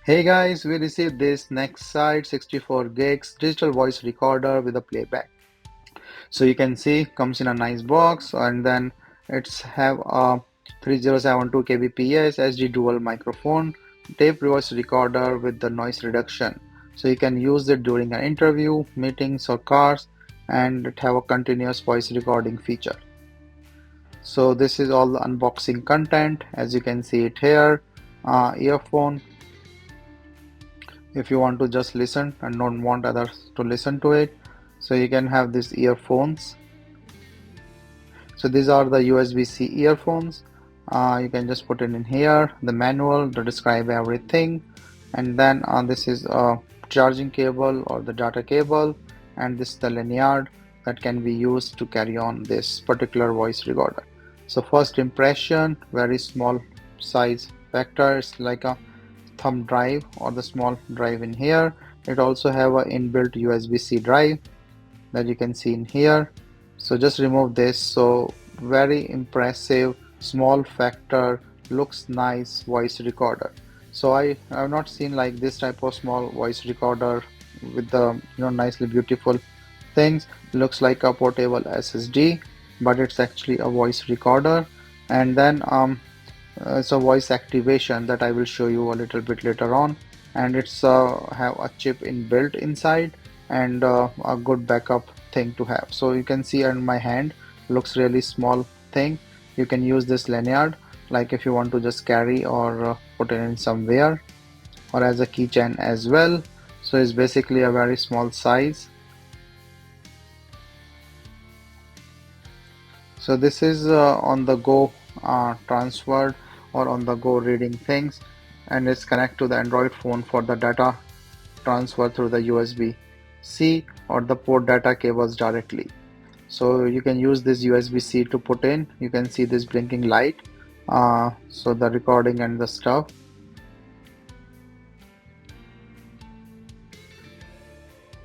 Hey guys, we received this NekSide 64 gigs digital voice recorder with a playback. So you can see comes in a nice box, and then it's have a 3072 Kbps SD dual microphone tape voice recorder with the noise reduction. So you can use it during an interview, meetings or cars, and it have a continuous voice recording feature. So this is all the unboxing content as you can see it here. Earphone if you want to just listen and don't want others to listen to it, so you can have these earphones. So these are the USB-C earphones. You can just put it in here, the manual to describe everything, and then this is a charging cable or the data cable, and this is the lanyard that can be used to carry on this particular voice recorder. So first impression, very small size factor. It's like a thumb drive or the small drive in here. It also have a inbuilt USB-C drive that you can see in here. So just remove this. So very impressive small factor, looks nice voice recorder. So I have not seen like this type of small voice recorder with the nicely beautiful things. Looks like a portable SSD, but it's actually a voice recorder. And then so voice activation that I will show you a little bit later on, and it's have a chip inbuilt inside and a good backup thing to have. So you can see on my hand, looks really small thing. You can use this lanyard like if you want to just carry or put it in somewhere, or as a keychain as well. So it's basically a very small size. So this is on the go transferred or on the go reading things, and it's connect to the Android phone for the data transfer through the USB-C or the port data cables directly. So you can use this USB-C to put in. You can see this blinking light. So the recording and the stuff.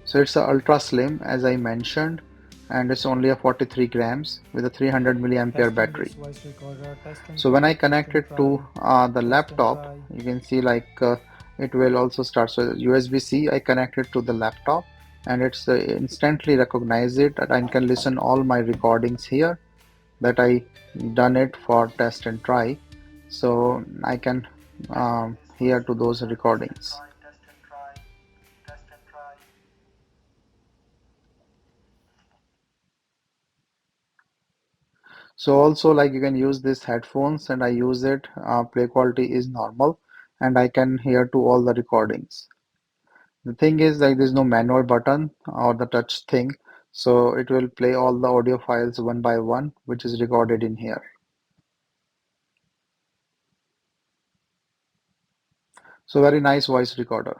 So it's a ultra slim as I mentioned, and it's only a 43 grams with a 300 milliampere Testing battery. this voice recorder, test and So when I try, test connect and it to try, the test and laptop, try. you can see like it will also start. So USB-C, I connect it to the laptop, and it's instantly recognize it, and I can listen all my recordings here that I done it for test and try. So I can hear to those recordings. So also like you can use this headphones, and I use it. Play quality is normal, and I can hear to all the recordings. The thing is like there's no manual button or the touch thing, so it will play all the audio files one by one, which is recorded in here. So very nice voice recorder.